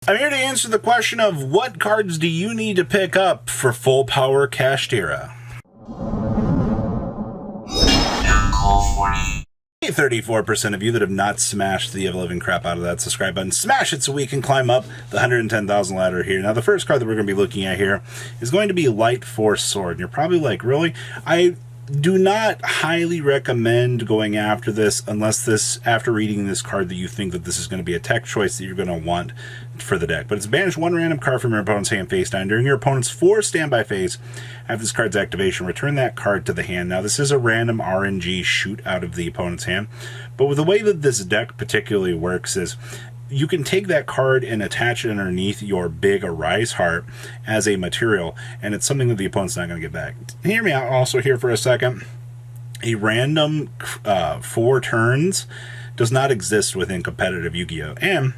I'm here to answer the question of what cards do you need to pick up for full power Kashtira? 34% of you that have not smashed the ever-living crap out of that subscribe button, smash it so we can climb up the 110,000 ladder here. Now, the first card that we're going to be looking at here is going to be Light Force Sword. And you're probably like, really? I do not highly recommend going after this unless after reading this card that you think that this is going to be a tech choice that you're going to want for the deck. But it's banish one random card from your opponent's hand face down. During your opponent's 4 standby phase, after this card's activation, return that card to the hand. Now, this is a random RNG shoot out of the opponent's hand. But with the way that this deck particularly works is you can take that card and attach it underneath your big Arise Heart as a material, and it's something that the opponent's not going to get back. Hear me out also here for a second. A random 4 turns does not exist within competitive Yu-Gi-Oh! And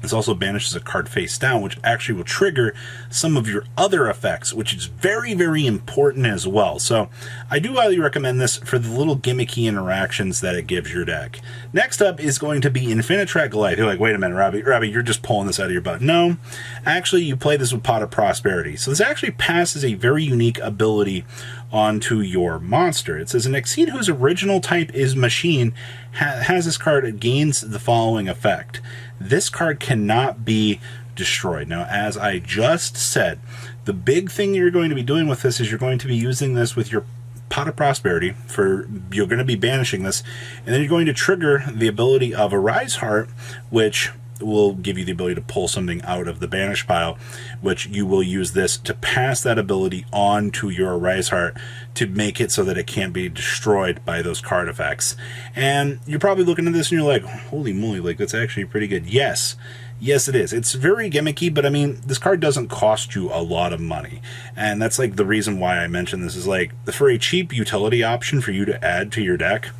this also banishes a card face down, which actually will trigger some of your other effects, which is very, very important as well. So I do highly recommend this for the little gimmicky interactions that it gives your deck. Next up is going to be Infinitrack Goliath. You're like, wait a minute, Robbie, you're just pulling this out of your butt. No, actually, you play this with Pot of Prosperity. So this actually passes a very unique ability onto your monster. It says an Exceed whose original type is Machine has this card, it gains the following effect. This card cannot be destroyed. Now, as I just said, the big thing you're going to be doing with this is you're going to be using this with your Pot of Prosperity. You're going to be banishing this, and then you're going to trigger the ability of Arise Heart, which will give you the ability to pull something out of the banish pile, which you will use this to pass that ability on to your Arise Heart to make it so that it can't be destroyed by those card effects. And you're probably looking at this and you're like, holy moly, like that's actually pretty good. Yes, it is. It's very gimmicky, but I mean, this card doesn't cost you a lot of money. And that's like the reason why I mentioned this is like, for a cheap utility option for you to add to your deck,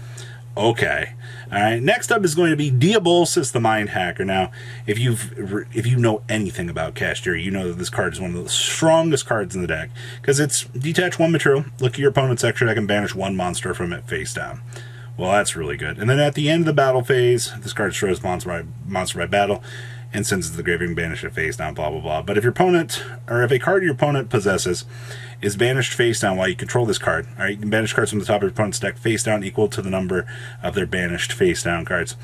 okay. All right. Next up is going to be Diable, the Mind Hacker. Now, if you know anything about Kashtira, you know that this card is one of the strongest cards in the deck because it's detach 1 material, look at your opponent's extra deck, and banish 1 monster from it face down. Well, that's really good. And then at the end of the battle phase, this card destroys monster by battle, and since it's the grave, you can banish it face down, blah, blah, blah. But if your opponent, or if a card your opponent possesses is banished face down while you control this card, all right, you can banish cards from the top of your opponent's deck face down equal to the number of their banished face down cards.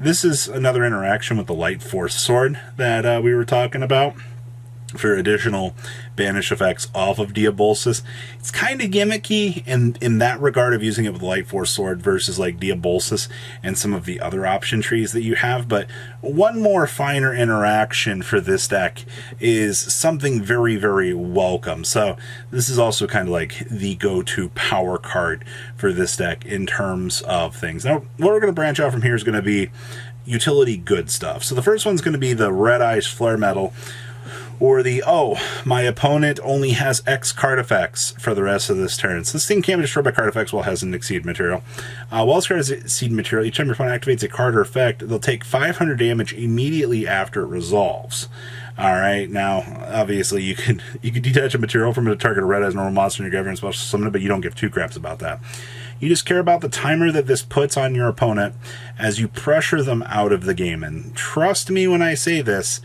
This is another interaction with the Light Force Sword that we were talking about for additional banish effects off of Diabolsis. It's kind of gimmicky in that regard of using it with Light Force Sword versus like Diabolsis and some of the other option trees that you have, but one more finer interaction for this deck is something very, very welcome. So this is also kind of like the go-to power card for this deck in terms of things. Now, what we're going to branch out from here is going to be utility good stuff. So the first one's going to be the Red Eyes Flare Metal, or the, my opponent only has X card effects for the rest of this turn. So this thing can't be destroyed by card effects while it has an Exceed material. While this card has Exceed material, each time your opponent activates a card or effect, they'll take 500 damage immediately after it resolves. Alright, now, obviously, you can detach a material from a target of red as a normal monster in your graveyard and special summon it, but you don't give 2 craps about that. You just care about the timer that this puts on your opponent as you pressure them out of the game. And trust me when I say this,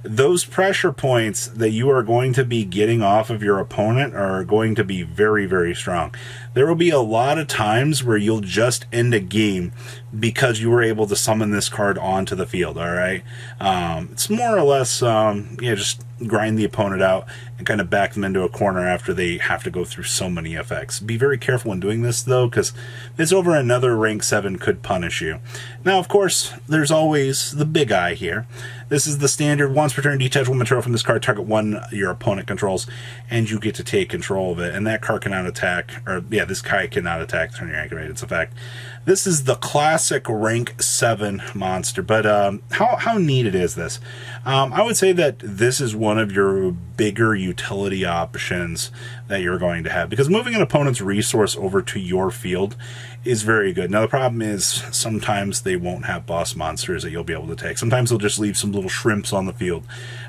those pressure points that you are going to be getting off of your opponent are going to be very, very strong. There will be a lot of times where you'll just end a game because you were able to summon this card onto the field, all right? It's more or less, just grind the opponent out and kind of back them into a corner after they have to go through so many effects. Be very careful when doing this, though, because this over another rank 7 could punish you. Now, of course, there's always the big eye here. This is the standard once per turn detach 1 material from this card, target 1 your opponent controls, and you get to take control of it. And that card cannot attack, this guy cannot attack the turn you're activated. It's a fact. This is the classic rank 7 monster, but how neat it is this? I would say that this is one of your bigger utility options that you're going to have, because moving an opponent's resource over to your field is very good. Now, the problem is sometimes they won't have boss monsters that you'll be able to take. Sometimes they'll just leave some little shrimps on the field.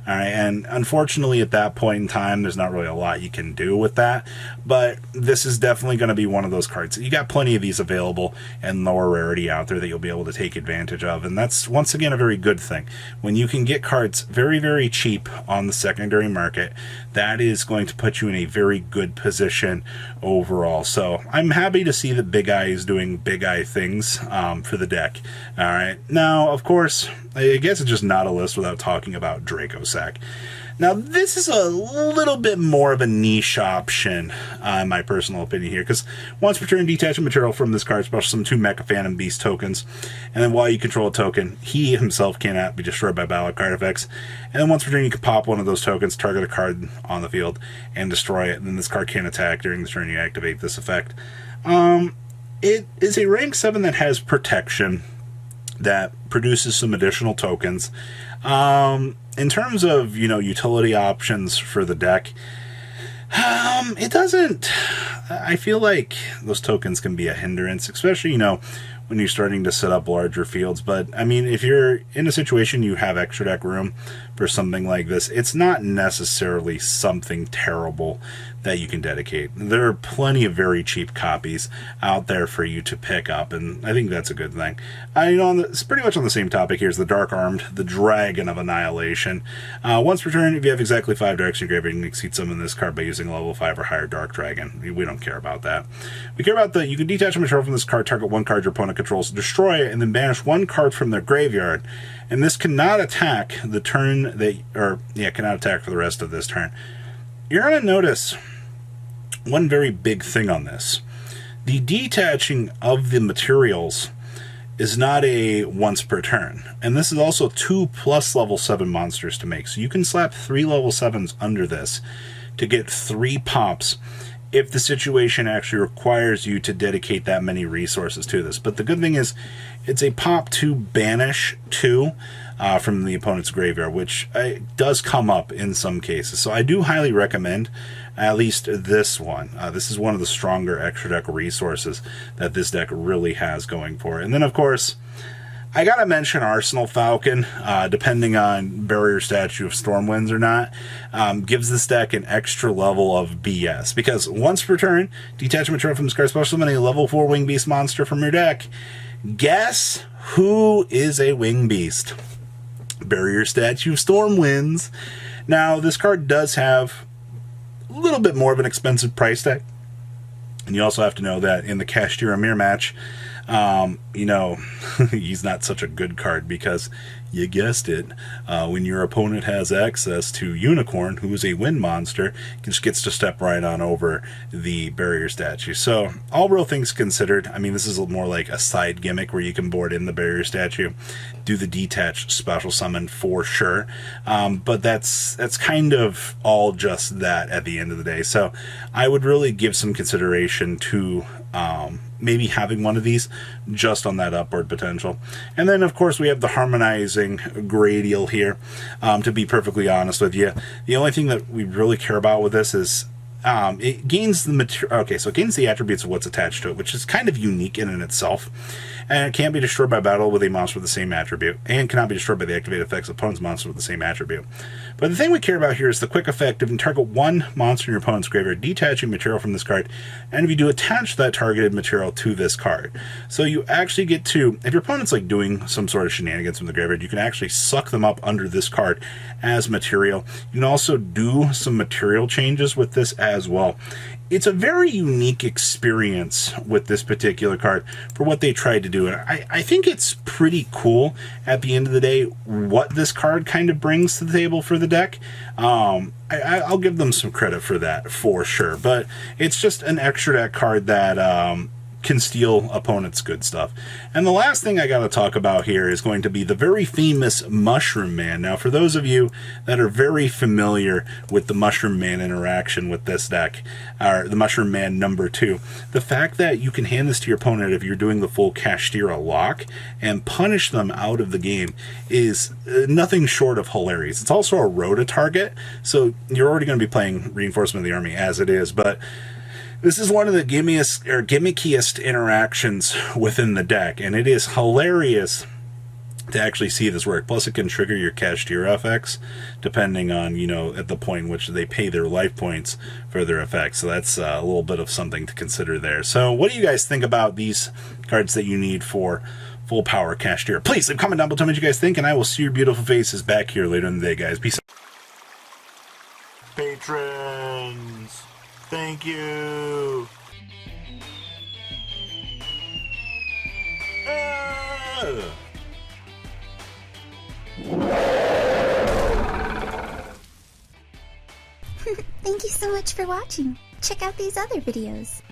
All right, and unfortunately at that point in time, there's not really a lot you can do with that, but this is definitely going to be one of those cards. You got plenty of these available and lower rarity out there that you'll be able to take advantage of, and that's once again a very good thing. When you can get cards very, very cheap on the secondary market, that is going to put you in a very good position overall. So I'm happy to see that Big Eye is doing Big Eye things for the deck. All right, now of course, I guess it's just not a list without talking about Draco SEC. Now, this is a little bit more of a niche option, in my personal opinion here, because once per turn, detach a material from this card, special some 2 Mecha Phantom Beast tokens, and then while you control a token, he himself cannot be destroyed by battle card effects, and then once per turn, you can pop one of those tokens, target a card on the field, and destroy it, and then this card can't attack during the turn you activate this effect. It is a rank 7 that has protection, that produces some additional tokens. In terms of, utility options for the deck, it doesn't... I feel like those tokens can be a hindrance, especially, when you're starting to set up larger fields. But, I mean, if you're in a situation you have extra deck room for something like this, it's not necessarily something terrible that you can dedicate. There are plenty of very cheap copies out there for you to pick up, and I think that's a good thing. It's pretty much on the same topic. Here's the Dark Armed, the Dragon of Annihilation. Once per turn, if you have exactly 5 darks in your graveyard, you can exceed summon this card by using a level 5 or higher Dark Dragon. We don't care about that. We care about you can detach a material from this card, target 1 card your opponent controls, destroy it, and then banish 1 card from their graveyard. And this cannot attack the turn cannot attack for the rest of this turn. You're going to notice one very big thing on this. The detaching of the materials is not a once per turn. And this is also 2 plus level 7 monsters to make. So you can slap 3 level 7s under this to get 3 pops if the situation actually requires you to dedicate that many resources to this. But the good thing is, it's a pop to banish 2 from the opponent's graveyard, which does come up in some cases. So I do highly recommend at least this one. This is one of the stronger extra deck resources that this deck really has going for it. And then, of course, I gotta mention Arsenal Falcon, depending on Barrier Statue of Stormwinds or not, gives this deck an extra level of BS. Because once per turn, detach a material from this card, special summon a level 4 Wing Beast monster from your deck. Guess who is a Wing Beast? Barrier Statue of Stormwinds. Now, this card does have a little bit more of an expensive price tag. And you also have to know that in the Kashtira mirror match, he's not such a good card because, you guessed it, when your opponent has access to Unicorn, who is a wind monster, just gets to step right on over the barrier statue. So, all real things considered, I mean, this is more like a side gimmick where you can board in the barrier statue, do the detach special summon for sure, but that's kind of all just that at the end of the day. So, I would really give some consideration to maybe having one of these just on that upward potential. And then, of course, we have the Harmonizing Graduate here. To be perfectly honest with you, the only thing that we really care about with this is it gains the material. Okay, so it gains the attributes of what's attached to it, which is kind of unique in and itself. And it can't be destroyed by battle with a monster with the same attribute, and cannot be destroyed by the activated effects of opponent's monster with the same attribute. But the thing we care about here is the quick effect of target 1 monster in your opponent's graveyard, detaching material from this card, and if you do, attach that targeted material to this card. So you actually get to, if your opponent's like doing some sort of shenanigans from the graveyard, you can actually suck them up under this card as material. You can also do some material changes with this as well. It's a very unique experience with this particular card for what they tried to do. And I think it's pretty cool at the end of the day what this card kind of brings to the table for the deck. I'll give them some credit for that for sure. But it's just an extra deck card that can steal opponents' good stuff. And the last thing I got to talk about here is going to be the very famous Mushroom Man. Now, for those of you that are very familiar with the Mushroom Man interaction with this deck, or the Mushroom Man number 2, the fact that you can hand this to your opponent if you're doing the full Kashtira lock and punish them out of the game is nothing short of hilarious. It's also a rota target, so you're already going to be playing Reinforcement of the Army as it is, but this is one of the gimmickiest interactions within the deck, and it is hilarious to actually see this work. Plus, it can trigger your Kashtira effects, depending on, you know, at the point in which they pay their life points for their effects. So that's a little bit of something to consider there. So what do you guys think about these cards that you need for full power Kashtira? Please leave a comment down below, tell me what you guys think, and I will see your beautiful faces back here later in the day, guys. Peace out. Patrons, thank you. Thank you so much for watching. Check out these other videos.